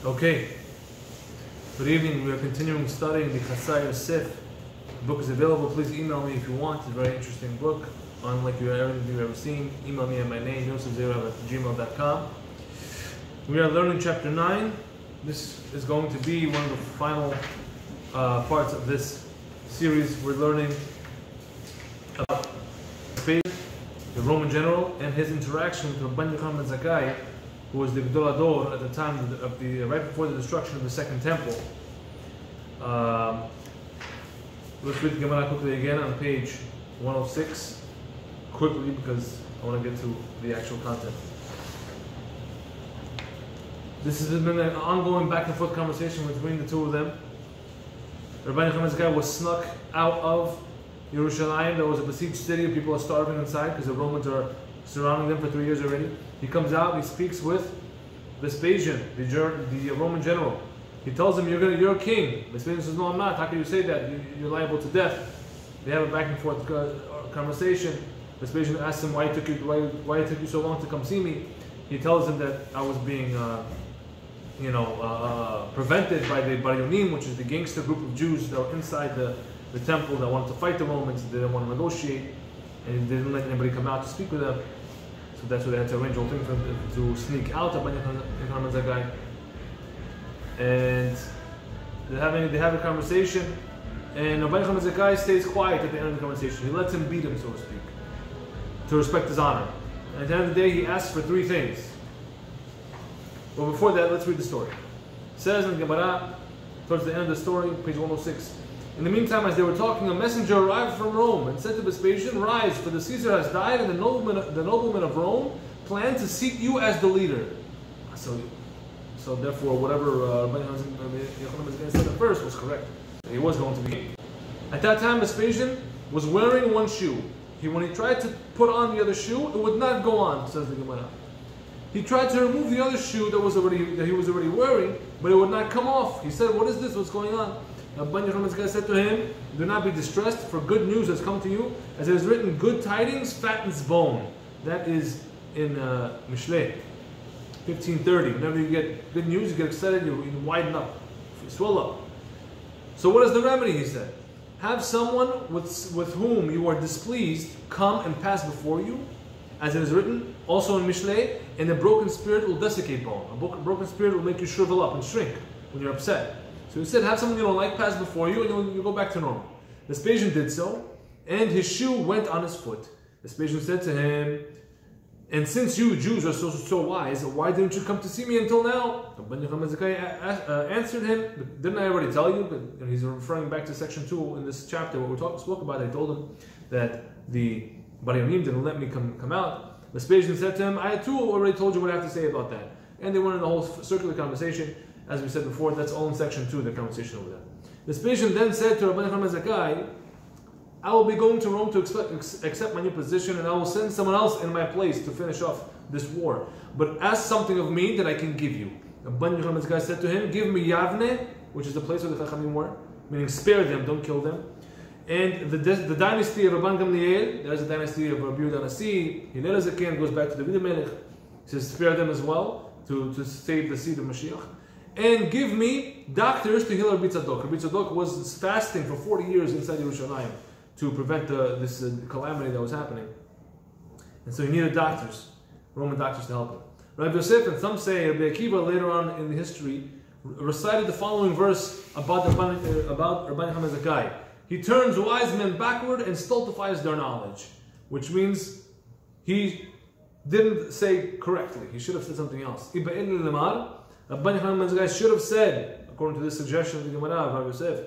Okay, good evening. We are continuing studying the Chatzar Yosef. The book is available. Please email me if you want. It's a very interesting book. Unlike everything you've ever seen, email me at my name, Zayrov@gmail.com. We are learning chapter 9. This is going to be one of the final parts of this series. We're learning about the Roman general, and his interaction with Rabban Yochanan ben Zakkai, who was the Gdol Ador at the time of the right before the destruction of the Second Temple. Let's read the Gemara quickly again on page 106, quickly because I want to get to the actual content. This has been an ongoing back and forth conversation between the two of them. Rabban Yochanan ben Zakkai was snuck out of Yerushalayim. There was a besieged city, people are starving inside because the Romans are surrounding them for 3 years already. He comes out, he speaks with Vespasian, the Roman general. He tells him, you're a king. Vespasian says, no, I'm not. How can you say that? You're liable to death. They have a back and forth conversation. Vespasian asks him why it took you so long to come see me. He tells him that I was being prevented by the Baryonim, which is the gangster group of Jews that were inside the temple that wanted to fight the Romans. They didn't want to negotiate, and they didn't let anybody come out to speak with them. So that's why they had to arrange the whole thing for them to sneak out of Rabban Yochanan ben Zakkai. And they have a conversation, and Rabban Yochanan ben Zakkai stays quiet at the end of the conversation. He lets him beat him, so to speak, to respect his honor. And at the end of the day, he asks for 3 things. But before that, let's read the story. It says in the Gemara, towards the end of the story, page 106. In the meantime, as they were talking, a messenger arrived from Rome and said to Vespasian, "Rise, for the Caesar has died, and the noblemen of Rome plan to seat you as the leader." So therefore, whatever Rabban Yochanan said at first was correct. He was going to be. At that time, Vespasian was wearing one shoe. When he tried to put on the other shoe, it would not go on, says the Gemara. He tried to remove the other shoe that he was already wearing, but it would not come off. He said, "What is this? What's going on?" Rabban Yochanan ben Zakkai said to him, "Do not be distressed, for good news has come to you. As it is written, good tidings fattens bone." That is in Mishlei 15:30. Whenever you get good news, you get excited, you widen up, you swell up. So what is the remedy? He said, "Have someone with whom you are displeased come and pass before you. As it is written, also in Mishlei, and a broken spirit will desiccate bone." A broken spirit will make you shrivel up and shrink when you're upset. So he said, have someone you don't like pass before you, and you go back to normal. Vespasian did so, and his shoe went on his foot. Vespasian said to him, "And since you Jews are so wise, why didn't you come to see me until now?" Rabban Yochanan ben Zakkai answered him, "Didn't I already tell you?" But he's referring back to section 2 in this chapter where we spoke about. I told him that the Baryonim didn't let me come out. Vespasian said to him, "I too already told you what I have to say about that." And they went in the whole circular conversation. As we said before, that's all in section 2, the conversation over there. Vespasian then said to Rabban Yochanan ben Zakkai, "I will be going to Rome to accept my new position, and I will send someone else in my place to finish off this war. But ask something of me that I can give you." Rabban Yochanan ben Zakkai said to him, "Give me Yavne," which is the place where the Chachamim were, meaning spare them, don't kill them. And the dynasty of Rabban Gamliel, there's a dynasty of Rabbi Yehuda Nasi, Hillel Zaken goes back to David Melech. He says, spare them as well, to save the seed of Mashiach. And give me doctors to heal Rabbi Tzadok. Rabbi Tzadok was fasting for 40 years inside Yerushalayim to prevent this calamity that was happening. And so he needed doctors, Roman doctors to help him. Rabbi Yosef, and some say Rabbi Akiva later on in the history, recited the following verse about Rabban Yochanan ben Zakkai. He turns wise men backward and stultifies their knowledge. Which means he didn't say correctly. He should have said something else. Rabban Yochanan ben Zakkai should have said, according to this suggestion of the Gemara of Rabbi Yosef,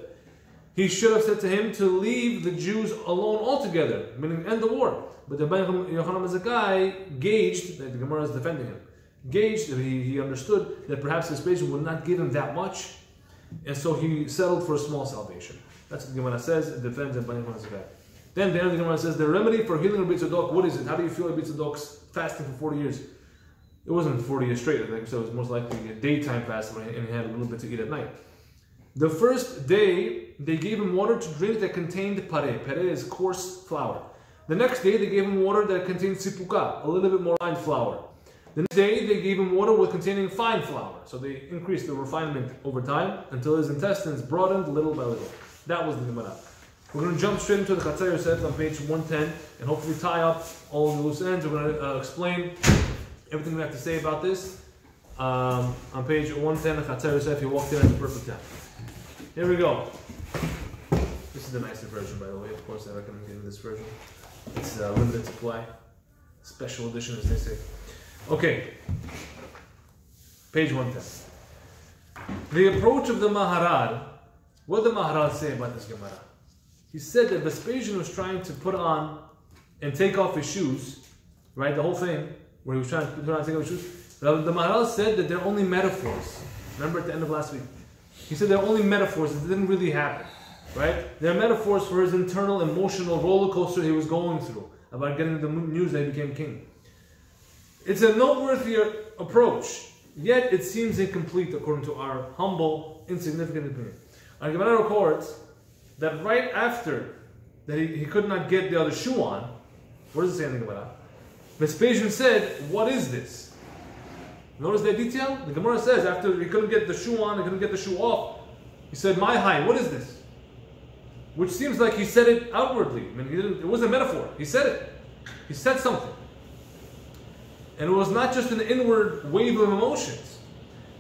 he should have said to him to leave the Jews alone altogether, meaning end the war. But Rabban Yochanan ben Zakkai gauged, that the Gemara is defending him, gauged that he understood that perhaps Vespasian would not give him that much, and so he settled for a small salvation. That's what the Gemara says, it defends Rabban Yochanan ben Zakkai. Then the end of the Gemara says, the remedy for healing Rabbi Tzadok, what is it? How do you feel Rabbi Tzadok's fasting for 40 years? It wasn't 40 years straight, like I said, it was most likely a daytime fast, and he had a little bit to eat at night. The first day, they gave him water to drink that contained pareh. Pareh is coarse flour. The next day, they gave him water that contained sipuka, a little bit more fine flour. The next day, they gave him water with containing fine flour. So they increased the refinement over time until his intestines broadened little by little. That was the Gemara. We're going to jump straight into the Chatzar Yosef on page 110 and hopefully tie up all the loose ends. We're going to explain everything we have to say about this. On page 110, the Chatzar Yosef, he walked in at the perfect time. Here we go. This is the nicer version, by the way. Of course, I recommend getting this version. It's limited supply. Special edition, as they say. Okay. Page 110. The approach of the Maharal. What did the Maharal say about this Gemara? He said that Vespasian was trying to put on and take off his shoes, right? The whole thing, where he was trying to put on and take off his shoes. The Maharal said that they're only metaphors. Remember at the end of last week? He said they're only metaphors. It didn't really happen, right? They're metaphors for his internal emotional roller coaster he was going through about getting the news that he became king. It's a noteworthy approach, yet it seems incomplete according to our humble, insignificant opinion. Our Gemara records that right after that he could not get the other shoe on, what does it say in the Gemara? Vespasian said, "What is this?" Notice that detail? The Gemara says after he couldn't get the shoe on, he couldn't get the shoe off, he said, "My high, what is this?" Which seems like he said it outwardly. I mean, it wasn't a metaphor. He said it. He said something. And it was not just an inward wave of emotions.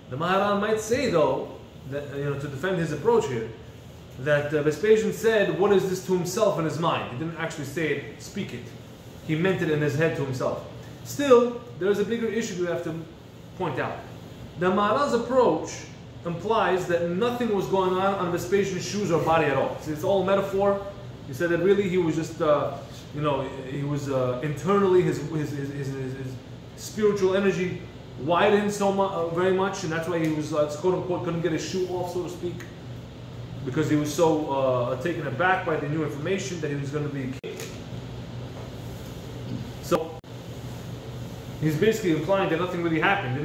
The Maharal might say, though, that to defend his approach here, that Vespasian said, "What is this?" to himself in his mind. He didn't actually say it, speak it. He meant it in his head to himself. Still, there's a bigger issue we have to point out. The Maharal's approach implies that nothing was going on Vespasian's shoes or body at all. See, it's all metaphor. He said that really he was just, he was internally his spiritual energy widened very much, and that's why he was quote unquote couldn't get his shoe off, so to speak, because he was so taken aback by the new information that he was going to be king. So he's basically implying that nothing really happened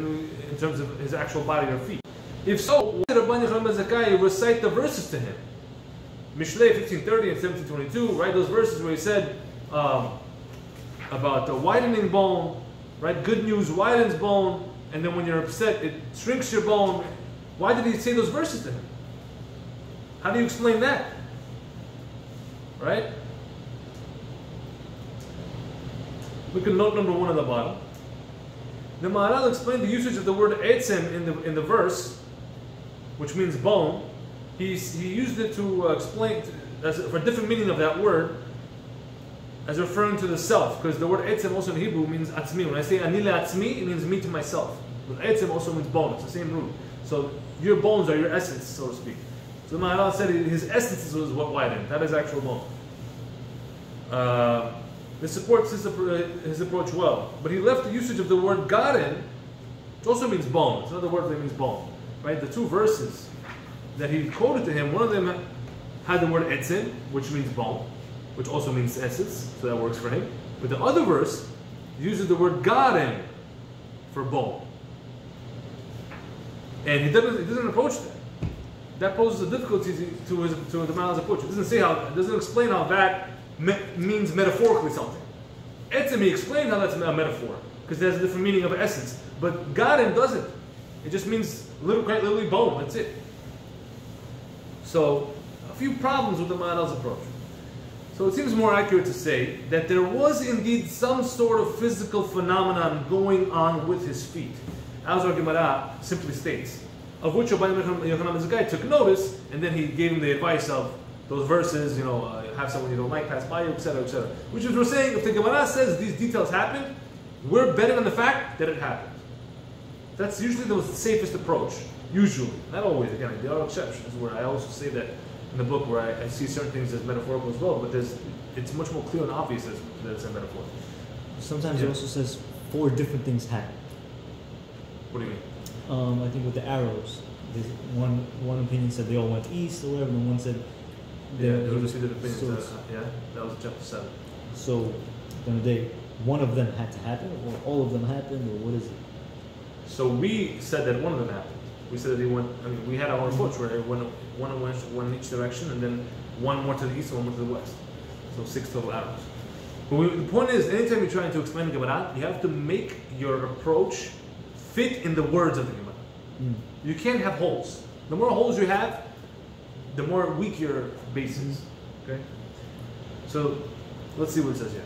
in terms of his actual body or feet. If so, why did Rabban Yochanan ben Zakkai recite the verses to him? Mishlei 1530 and 1722, right? Those verses where he said about the widening bone, right? Good news widens bone, and then when you're upset, it shrinks your bone. Why did he say those verses to him? How do you explain that? Right? Look at note number 1 on the bottom. The Maharal explained the usage of the word etzem in the verse, which means bone. He used it to explain for a different meaning of that word, as referring to the self, because the word etzem also in Hebrew means atzmi. When I say ani le'atzmi, it means me to myself. But etzem also means bone. It's the same root. So your bones are your essence, so to speak. So the Maharal said his essence was what widened. That is actual bone. This supports his approach well. But he left the usage of the word garen, which also means bone. It's another word that means bone. Right? The two verses that he quoted to him, one of them had the word etzem, which means bone, which also means essence, so that works for him. But the other verse uses the word garen for bone. And he doesn't approach that. That poses a difficulty to the Maharal's approach. It doesn't explain how that means metaphorically something. Etzem, he explained how that's a metaphor, because it has a different meaning of essence. But garen doesn't. It just means quite literally bone. That's it. So, a few problems with the Maharal's approach. So it seems more accurate to say that there was indeed some sort of physical phenomenon going on with his feet, as our Gemara simply states, of which Rabban Yochanan ben Zakkai took notice, and then he gave him the advice of those verses, have someone you don't like pass by you, etc., etc. Which is, we're saying, if the Gemara says these details happened, we're betting on the fact that it happened. That's usually the safest approach. Usually. Not always, again, there are exceptions where I also say that in the book where I see certain things as metaphorical as well, but it's much more clear and obvious that it's a metaphor. Sometimes it also says 4 different things happened. What do you mean? I think with the arrows, there's one opinion said they all went east or whatever, and one said... there was a few different opinions. That was chapter 7. So, at the end of the day, one of them had to happen, or all of them happened, or what is it? So we said that one of them happened. We said that they went, we had our approach where one went in each direction, and then one more to the east and one more to the west. So 6 total arrows. But the point is, anytime you're trying to explain the Gemara, you have to make your approach fit in the words of the Gemara. You can't have holes. The more holes you have, the more weak your base is. Okay? So, let's see what it says here.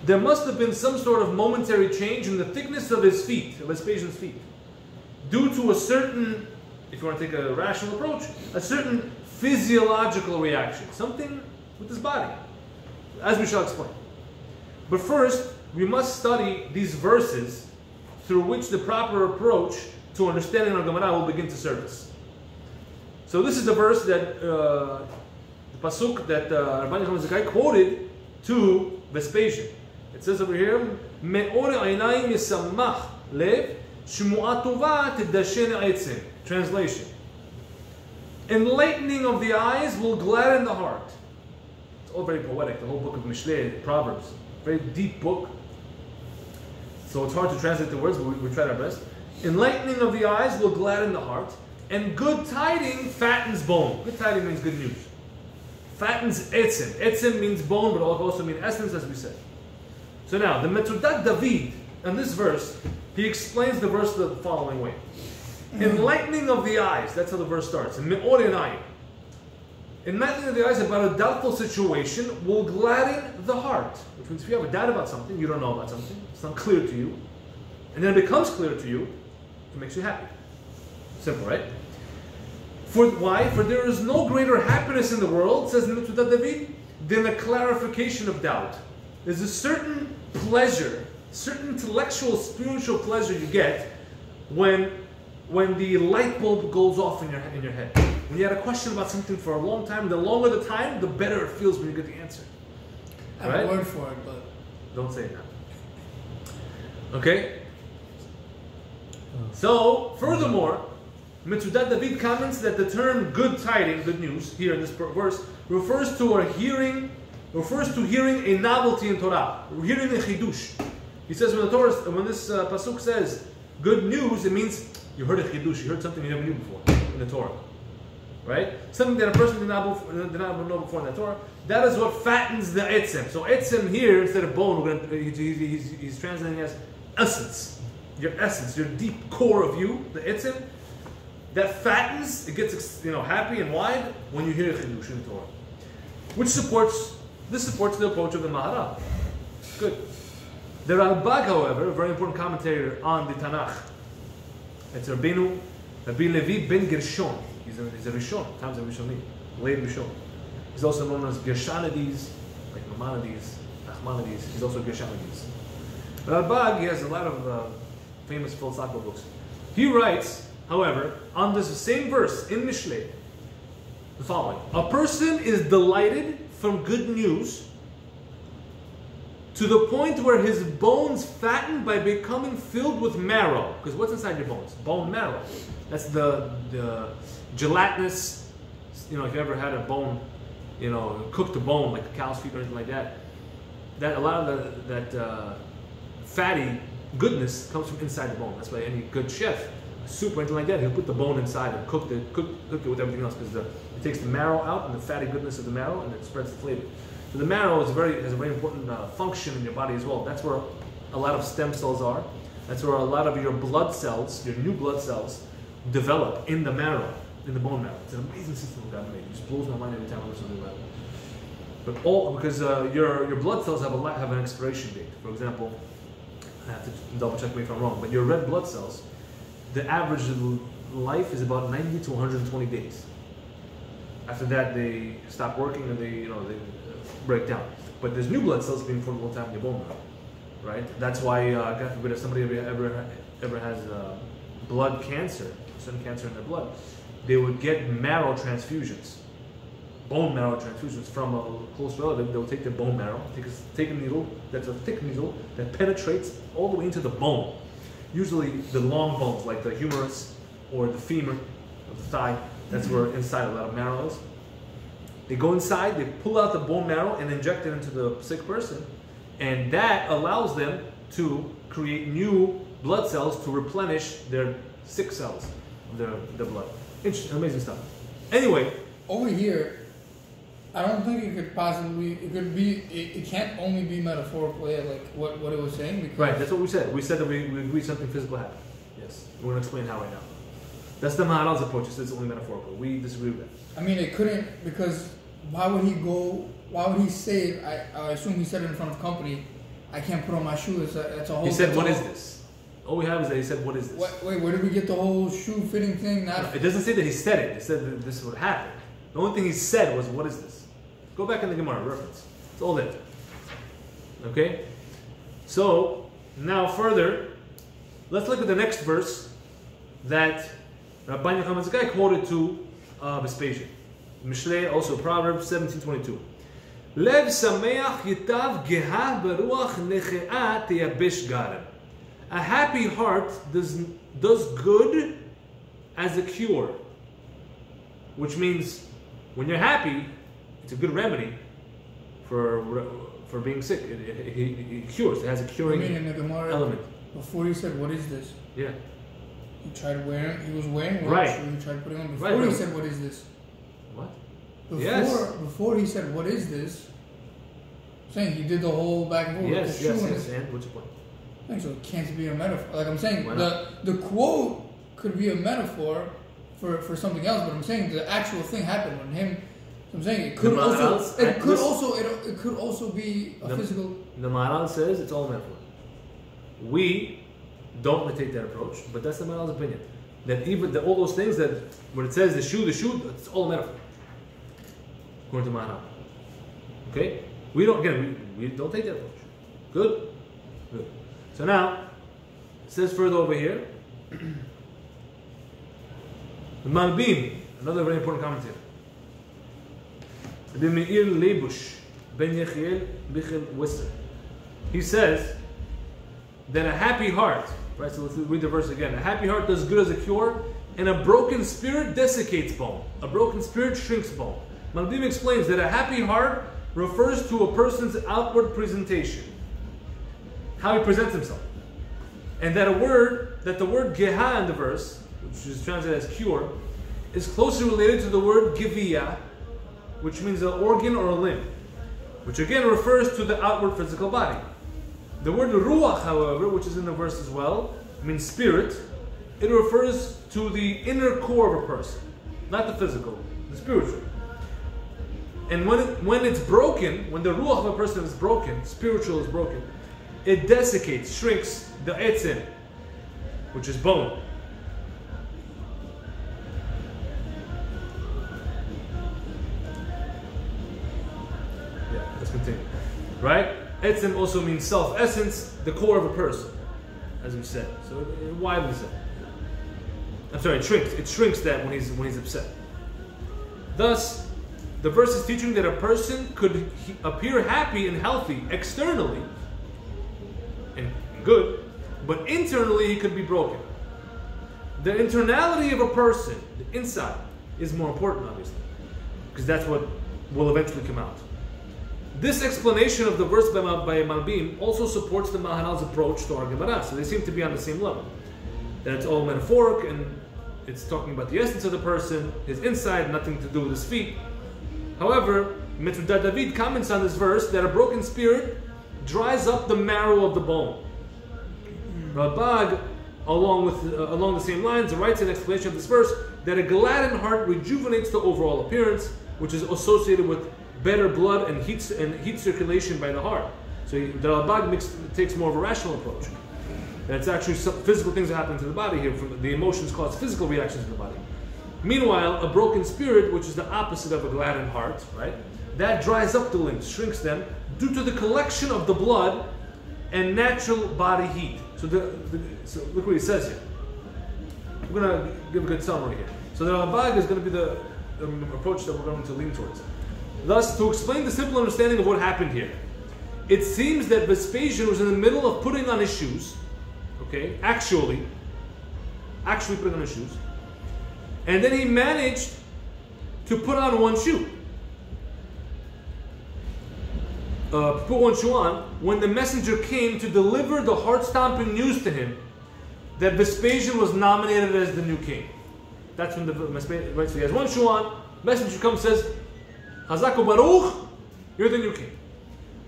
There must have been some sort of momentary change in the thickness of his feet, of Vespasian's feet, due to a certain, if you want to take a rational approach, a certain physiological reaction, something with his body, as we shall explain. But first, we must study these verses through which the proper approach to understanding our Gemara will begin to surface. So this is the verse that, the pasuk that Rabbi Zakai quoted to Vespasian. It says over here, Me'or einayim yisammach lev, shmu'a tova tiddashen ha'etzem. Translation. Enlightening of the eyes will gladden the heart. It's all very poetic, the whole book of Mishlei, Proverbs. Very deep book. So it's hard to translate the words, but we tried our best. Enlightening of the eyes will gladden the heart, and good tidings fattens bone. Good tidings means good news. Fattens etzem. Etzem means bone, but also means essence, as we said. So now, the Metzudat David, in this verse, he explains the verse the following way. Enlightening of the eyes, that's how the verse starts. Me'or einayim. Enlightening of the eyes about a doubtful situation will gladden the heart. Which means if you have a doubt about something, you don't know about something, it's not clear to you, and then it becomes clear to you, it makes you happy. Simple, right? Why? For there is no greater happiness in the world, says Metzudat David, than the clarification of doubt. There's a certain pleasure, certain intellectual, spiritual pleasure you get when the light bulb goes off in your head. When you had a question about something for a long time, the longer the time, the better it feels when you get the answer. I have a word for it, but don't say it now. Okay? So, furthermore, Metzudat David comments that the term good tidings, good news, here in this verse, refers to hearing a novelty in Torah, hearing a chidush. He says when this pasuk says good news, it means you heard a chidush, you heard something you never knew before in the Torah, right? Something that a person did not know before in the Torah. That is what fattens the etzem. So etzem here, instead of bone, he's translating as essence, your deep core of you, the etzem. That fattens, it gets happy and wide when you hear a chidush in the Torah, which supports the approach of the Maharal. Good. The Ralbag, however, a very important commentator on the Tanakh, it's Rabbi Levi ben Gershon. He's a Rishon, times a Rishonim, late Rishon. He's also known as Gershonides, like Maimonides, Nachmanides. He's also Gershonides. Ralbag, he has a lot of famous philosophical books. He writes, however, on this same verse in Mishlei, the following: a person is delighted from good news to the point where his bones fatten by becoming filled with marrow. Because what's inside your bones? Bone marrow. That's the gelatinous, if you ever had a bone, cooked a bone like a cow's feet or anything like that, that a lot of that fatty goodness comes from inside the bone. That's why any good chef, a soup or anything like that, he'll put the bone inside and cook it with everything else, because it takes the marrow out and the fatty goodness of the marrow, and it spreads the flavor. So the marrow has a very important function in your body as well. That's where a lot of stem cells are. That's where a lot of your blood cells, your new blood cells, develop in the marrow, in the bone marrow. It's an amazing system God made. It just blows my mind every time I learn something about it. But because your blood cells have an expiration date. For example, I have to double check me if I'm wrong, but your red blood cells, the average life is about 90 to 120 days. After that, they stop working and they break down. But there's new blood cells being formed all the time in your bone marrow, right? That's why, God forbid, if somebody ever has blood cancer, some cancer in their blood, they would get marrow transfusions, bone marrow transfusions from a close relative. They will take their bone marrow, take a needle that's a thick needle that penetrates all the way into the bone. Usually the long bones, like the humerus or the femur of the thigh, that's where inside a lot of marrow is. They go inside, they pull out the bone marrow and inject it into the sick person, and that allows them to create new blood cells to replenish their sick cells, their blood. Interesting, amazing stuff. Anyway, over here, I don't think it could possibly. It could be. It can't only be metaphorical. Yeah, like what it was saying. Because Right. That's what we said. We said that we agreed something physical happened. Yes. We're going to explain how right now. That's the Maharal's approach. It says it's only metaphorical. We disagree with that. I mean, it couldn't, because why would he go? Why would he say it? I assume he said it in front of company. I can't put on my shoe. It's a whole. He said, "What is this?" All we have is that he said, "What is this?" Wait, where did we get the whole shoe fitting thing? It doesn't say that he said it. It said that this would happen. The only thing he said was, "What is this?" Go back in the Gemara reference. It's all there. Okay. So now further, let's look at the next verse that Rabbi Yochanan Zakai quoted to Vespasian. Mishlei, also Proverbs 17:22. Lev sameach yitav geha beruach nechea teyabesh garam. A happy heart does good as a cure, which means when you're happy, it's a good remedy for being sick. It cures. It has a curing in the Gemara, element. Before he said, "What is this?" Yeah. He tried wearing. He was wearing one Right. shoe. He tried putting on. Before Right, he but- said, "What is this?" What? Before he said, "What is this?" I'm saying he did the whole back and forth with Yes, the shoe yes, and yes. his- And what's your point? So it can't be a metaphor. Like I'm saying, Why not? the quote could be a metaphor for something else, but I'm saying the actual thing happened when him. I'm saying it could The Maharal's- it could also be a physical. The Maharal says it's all metaphor. We don't take that approach, but that's the Maharal's opinion. That even all those things that when it says the shoe, it's all metaphor. According to Maharal. Okay? We don't don't take that approach. Good? Good. So now it says further over here. The Malbim, another very important commentator. Rabbi Meir Leibush ben Yechiel Bichel Wisser. He says that a happy heart, right? So let's read the verse again. A happy heart does good as a cure, and a broken spirit desiccates bone. A broken spirit shrinks bone. Malbim explains that a happy heart refers to a person's outward presentation, how he presents himself, and that the word geha in the verse, which is translated as cure, is closely related to the word giviyah, which means an organ or a limb, which again refers to the outward physical body. The word ruach, however, which is in the verse as well, means spirit. It refers to the inner core of a person, not the physical, the spiritual. And when it's broken, when the ruach of a person is broken, spiritual is broken, it desiccates, shrinks the etzim, which is bone. Yeah, let's continue. Right? Etzim also means self-essence, the core of a person, as we said. So it widens it. I'm sorry, it shrinks. It shrinks that when he's upset. Thus, the verse is teaching that a person could appear happy and healthy externally and good, but internally he could be broken. The internality of a person, the inside, is more important, obviously, because that's what will eventually come out. This explanation of the verse by Malbim also supports the Maharal's approach to our Gemara, so they seem to be on the same level. That it's all metaphoric and it's talking about the essence of the person, his inside, nothing to do with his feet. However, Mitzvah David comments on this verse that a broken spirit dries up the marrow of the bone. Rabag, along the same lines, writes an explanation of this verse that a gladdened heart rejuvenates the overall appearance, which is associated with better blood and heat circulation by the heart. So the Rabag takes more of a rational approach. That's actually some physical things that happen to the body here. From the emotions cause physical reactions in the body. Meanwhile, a broken spirit, which is the opposite of a gladdened heart, right? That dries up the limbs, shrinks them, due to the collection of the blood and natural body heat. So so look what he says here. We're going to give a good summary here. So the Rabag is going to be the approach that we're going to lean towards. Thus, to explain the simple understanding of what happened here, it seems that Vespasian was in the middle of putting on his shoes, okay, actually putting on his shoes, and then he managed to put on one shoe. Put one shoe on when the messenger came to deliver the heart-stomping news to him that Vespasian was nominated as the new king. That's when right, so he has one shoe on, messenger comes and says, Chazak Baruch, you're the new king.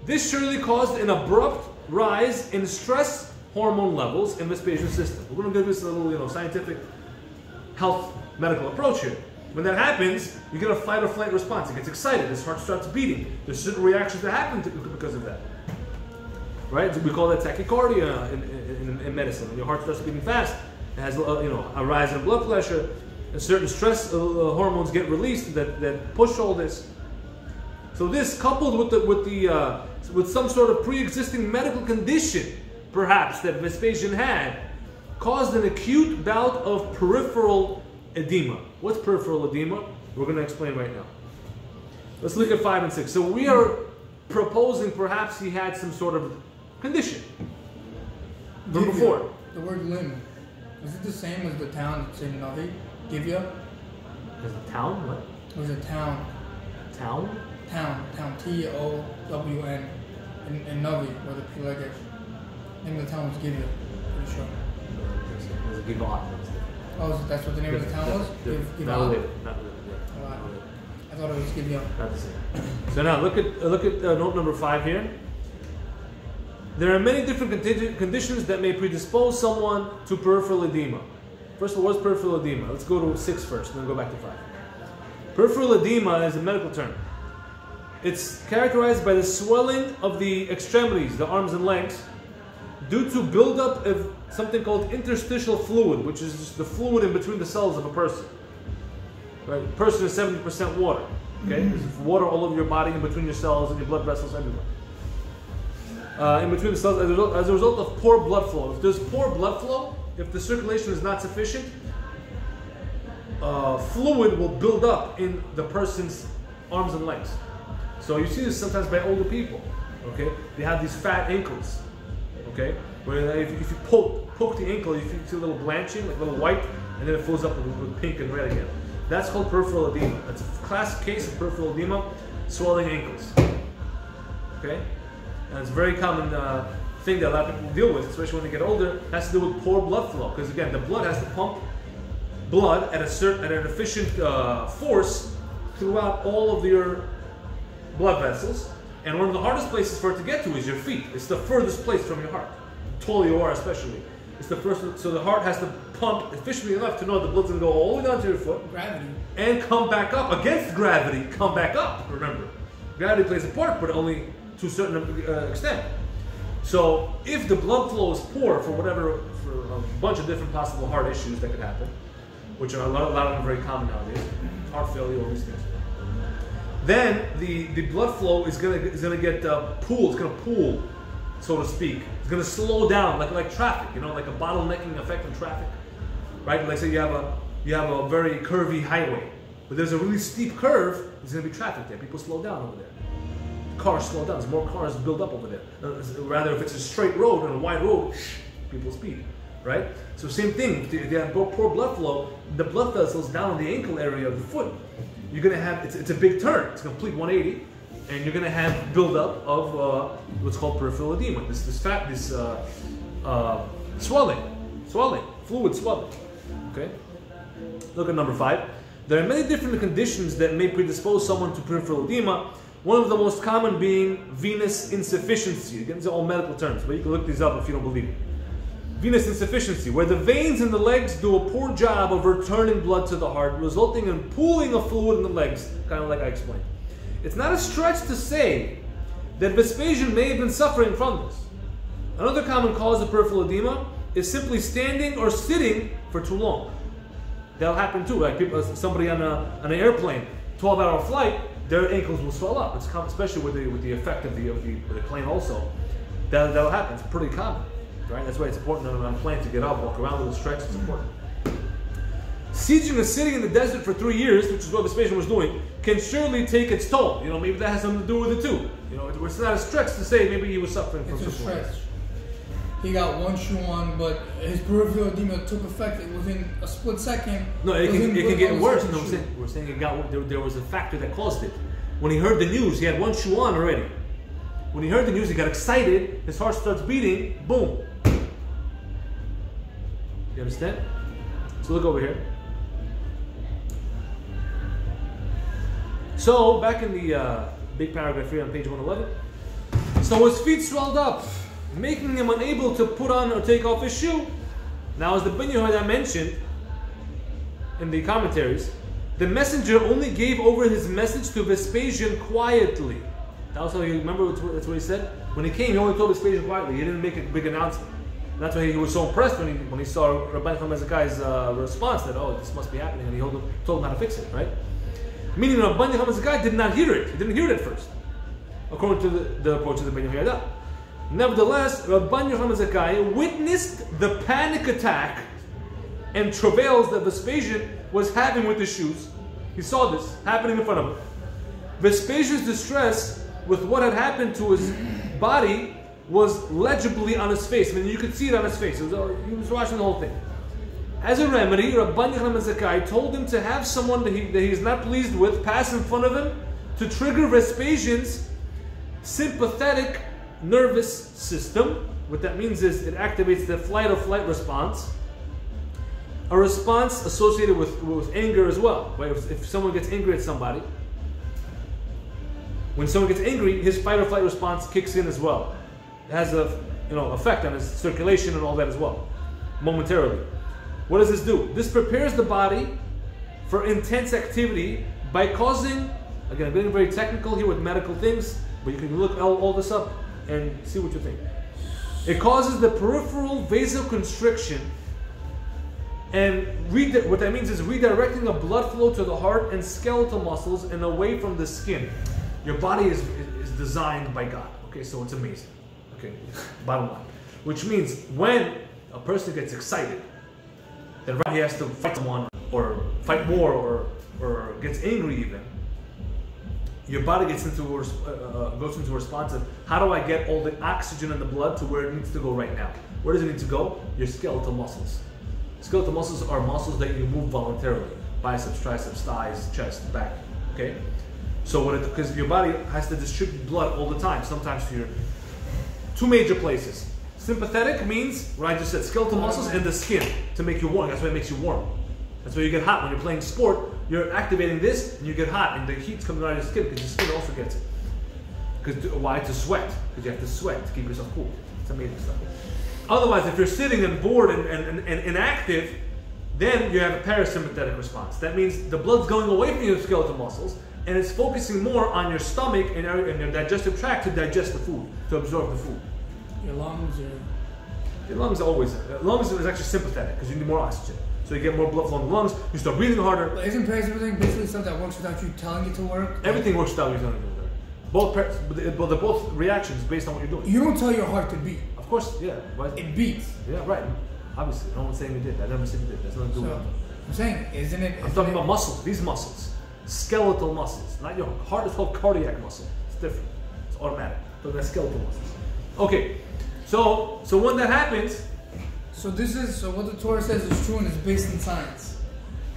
This surely caused an abrupt rise in stress hormone levels in the Vespasian's system. We're going to give this a little, scientific health medical approach here. When that happens, you get a fight or flight response. It gets excited. His heart starts beating. There's certain reactions that happen because of that. Right? So we call that tachycardia in medicine. When your heart starts beating fast, it has a rise in blood pressure. And certain stress hormones get released that push all this. So this, coupled with some sort of pre-existing medical condition, perhaps that Vespasian had, caused an acute bout of peripheral edema. What's peripheral edema? We're going to explain right now. Let's look at 5 and 6. So we are proposing perhaps he had some sort of condition from before. The word limb, is it the same as the town that's in Navi? Givya? As the town? What? It was a town. Town? Town. T-O-W-N. In Navi, where the Pelegish. Name of the town was Givya. Pretty sure. It was a Givon. Oh, that's what the name of the town was? Not really. I thought it was Givya. Not the same. So now look at note number 5 here. There are many different conditions that may predispose someone to peripheral edema. First of all, what's peripheral edema? Let's go to 6 first, and then go back to 5. Peripheral edema is a medical term. It's characterized by the swelling of the extremities, the arms and legs, due to buildup of something called interstitial fluid, which is just the fluid in between the cells of a person. Right? A person is 70% water. Okay? There's water all over your body, in between your cells and your blood vessels, everywhere. In between the cells, as a result of poor blood flow. If there's poor blood flow, if the circulation is not sufficient, fluid will build up in the person's arms and legs. So you see this sometimes by older people. Okay, they have these fat ankles. Okay, where if you poke the ankle, you see a little blanching, like a little white, and then it fills up with pink and red again. That's called peripheral edema. That's a classic case of peripheral edema, swelling ankles. Okay, and it's a very common thing that a lot of people deal with, especially when they get older. It has to do with poor blood flow, because again, the blood has to pump blood at an efficient force throughout all of your blood vessels, and one of the hardest places for it to get to is your feet. It's the furthest place from your heart. The taller you are, especially, it's the first. So the heart has to pump efficiently enough to know the blood's going to go all the way down to your foot, Gravity. and come back up against gravity. Come back up. Remember, gravity plays a part, but only to a certain extent. So if the blood flow is poor for a bunch of different possible heart issues that could happen, which are a lot of them are very common nowadays, heart failure, all these things. Then the blood flow is gonna get pooled. It's gonna pool, so to speak. It's gonna slow down like traffic, like a bottlenecking effect in traffic, right? Like say you have a very curvy highway, but there's a really steep curve. There's gonna be traffic there. People slow down over there. Cars slow down. There's more cars build up over there. Rather, if it's a straight road and a wide road, people speed, right? So same thing. If you have poor blood flow, the blood vessels down in the ankle area of the foot, you're going to have, it's a big turn, it's a complete 180, and you're going to have buildup of what's called peripheral edema, swelling, fluid swelling, okay? Look at number 5. There are many different conditions that may predispose someone to peripheral edema, one of the most common being venous insufficiency. Again, these are all medical terms, but you can look these up if you don't believe it. Venous insufficiency, where the veins in the legs do a poor job of returning blood to the heart, resulting in pooling of fluid in the legs, kind of like I explained. It's not a stretch to say that Vespasian may have been suffering from this. Another common cause of peripheral edema is simply standing or sitting for too long. That'll happen too. Like somebody on an airplane, 12-hour flight, their ankles will swell up. It's common, especially with the effect of the plane also. That'll happen. It's pretty common. Right? That's why it's important on a plane to get up, walk around, little stretch. It's important. Sieging and sitting in the desert for 3 years, which is what Vespasian was doing, can surely take its toll. Maybe that has something to do with it too. It's not a stretch to say maybe he was suffering from something. It's a stretch. He got one shoe on, but his peripheral edema took effect within a split second. No, it can get worse. No, we're saying there was a factor that caused it. When he heard the news, he had one shoe on already. When he heard the news, he got excited. His heart starts beating. Boom. You understand? So look over here. So, back in the big paragraph here on page 111. So his feet swelled up, making him unable to put on or take off his shoe. Now, as the Ben Yehoyada mentioned in the commentaries, the messenger only gave over his message to Vespasian quietly. That was how you remember that's what he said? When he came, he only told Vespasian quietly. He didn't make a big announcement. And that's why he was so impressed when he saw Rabbi Hezekiah's response that, oh, this must be happening, and he told him how to fix it, right? Meaning Rabbi Hezekiah did not hear it. He didn't hear it at first, according to the approach of the Ben Yehoyada. Nevertheless, Rabbi Hezekiah witnessed the panic attack and travails that Vespasian was having with his shoes. He saw this happening in front of him. Vespasian's distress with what had happened to his body was legibly on his face. I mean, you could see it on his face. He was watching the whole thing. As a remedy, Rabban Yehoyada told him to have someone that he's not pleased with pass in front of him to trigger Vespasian's sympathetic nervous system. What that means is it activates the flight or flight response. A response associated with anger as well. Right? If someone gets angry at somebody, when someone gets angry, his fight or flight response kicks in as well. It has a effect on his circulation and all that as well, momentarily. What does this do? This prepares the body for intense activity by causing, again, I'm getting very technical here with medical things, but you can look all this up and see what you think. It causes the peripheral vasoconstriction, and what that means is redirecting the blood flow to the heart and skeletal muscles and away from the skin. Your body is designed by God. Okay, so it's amazing. Okay, bottom line. Which means when a person gets excited, then he has to fight someone or fight more or gets angry even, your body goes into a response of how do I get all the oxygen in the blood to where it needs to go right now? Where does it need to go? Your skeletal muscles. Skeletal muscles are muscles that you move voluntarily. Biceps, triceps, thighs, chest, back. Okay? So because your body has to distribute blood all the time, sometimes to your two major places. Sympathetic means what I just said, skeletal muscles and the skin to make you warm. That's why it makes you warm. That's why you get hot when you're playing sport. You're activating this and you get hot, and the heat's coming out of your skin because your skin also gets it. Why? To sweat. Because you have to sweat to keep yourself cool. It's amazing stuff. Otherwise, if you're sitting and bored and inactive, then you have a parasympathetic response. That means the blood's going away from your skeletal muscles and it's focusing more on your stomach and your digestive tract to digest the food, to absorb the food. Your lungs is actually sympathetic because you need more oxygen. So you get more blood flow in the lungs, you start breathing harder. But isn't parasympathetic basically something that works without you telling it to work? Everything works without you telling it to work. They're both reactions based on what you're doing. You don't tell your heart to beat. Of course, yeah. Right? It beats. Yeah, right. Obviously, no one's saying you did. I never said you did. That's nothing to do with it. I'm saying, I'm talking about muscles. These muscles. Skeletal muscles. Not your heart is called cardiac muscle. It's different. It's automatic. So that's skeletal muscles. Okay. So when that happens, so what the Torah says is true and it's based in science.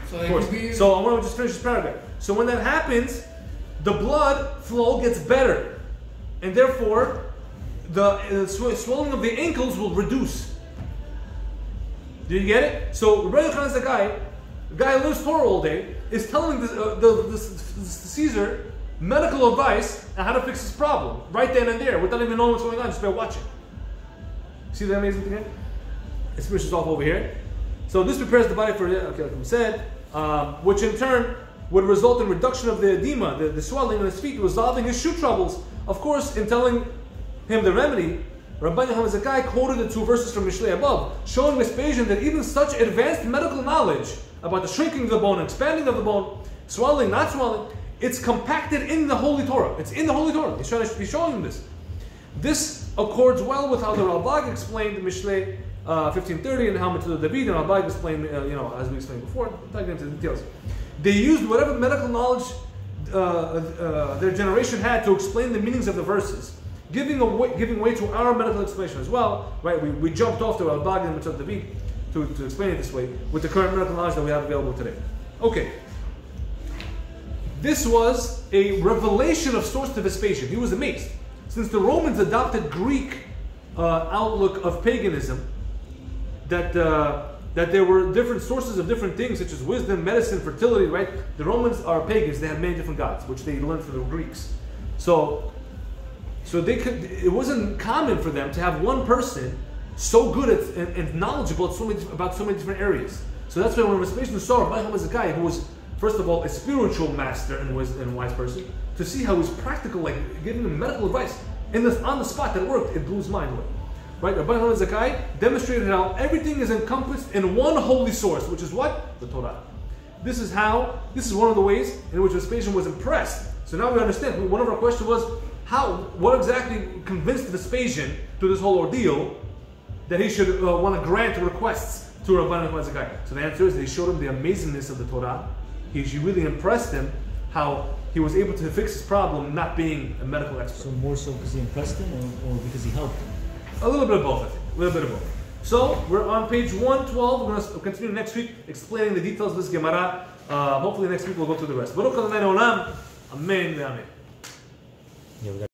So of course. So I want to just finish this paragraph. So when that happens, the blood flow gets better, and therefore the swelling of the ankles will reduce. Do you get it? So Rabbi Yochanan, the guy who lives Torah all day, is telling the Caesar medical advice on how to fix his problem right then and there, without even knowing what's going on, just by watching. See that amazing thing here? It finishes off over here. So this prepares the body for, like we said, which in turn would result in reduction of the edema, the swelling in his feet, resolving his shoe troubles. Of course, in telling him the remedy, Rabbi Hezekiah quoted the two verses from Mishlei above, showing Vespasian that even such advanced medical knowledge about the shrinking of the bone, expanding of the bone, swelling, not swelling, it's compacted in the Holy Torah. It's in the Holy Torah. He's showing him this. This accords well with how the Ralbag explained Mishlei 1530 and how Mitzvah David and Ralbag explained, as we explained before. I'm not getting into the details. They used whatever medical knowledge their generation had to explain the meanings of the verses, giving way to our medical explanation as well. Right? We jumped off to Ralbag and Mitzvah David to explain it this way with the current medical knowledge that we have available today. Okay. This was a revelation of sorts to Vespasian. He was amazed. Since the Romans adopted Greek outlook of paganism, that that there were different sources of different things, such as wisdom, medicine, fertility, right? The Romans are pagans, they had many different gods, which they learned from the Greeks. So it wasn't common for them to have one person so good at and knowledgeable about so many different areas. So that's why when Vespasian saw Rabbi Habakkuk, who was, first of all, a spiritual master and wise person, to see how he's practical, like giving him medical advice on the spot that worked, it blew his mind away. Right? Rabbi Habakkuk demonstrated how everything is encompassed in one holy source, which is what? The Torah. This is one of the ways in which Vespasian was impressed. So now we understand. One of our questions was, what exactly convinced Vespasian to this whole ordeal that he should want to grant requests to Rabbi Habakkuk? So the answer is that he showed him the amazingness of the Torah. He really impressed him how he was able to fix his problem not being a medical expert. So more so because he impressed him or because he helped him? A little bit of both, I think. A little bit of both. So we're on page 112. We're going to continue next week explaining the details of this Gemara. Hopefully next week we'll go through the rest. Baruch Adonai Olam. Amen. Amen. Yeah, we got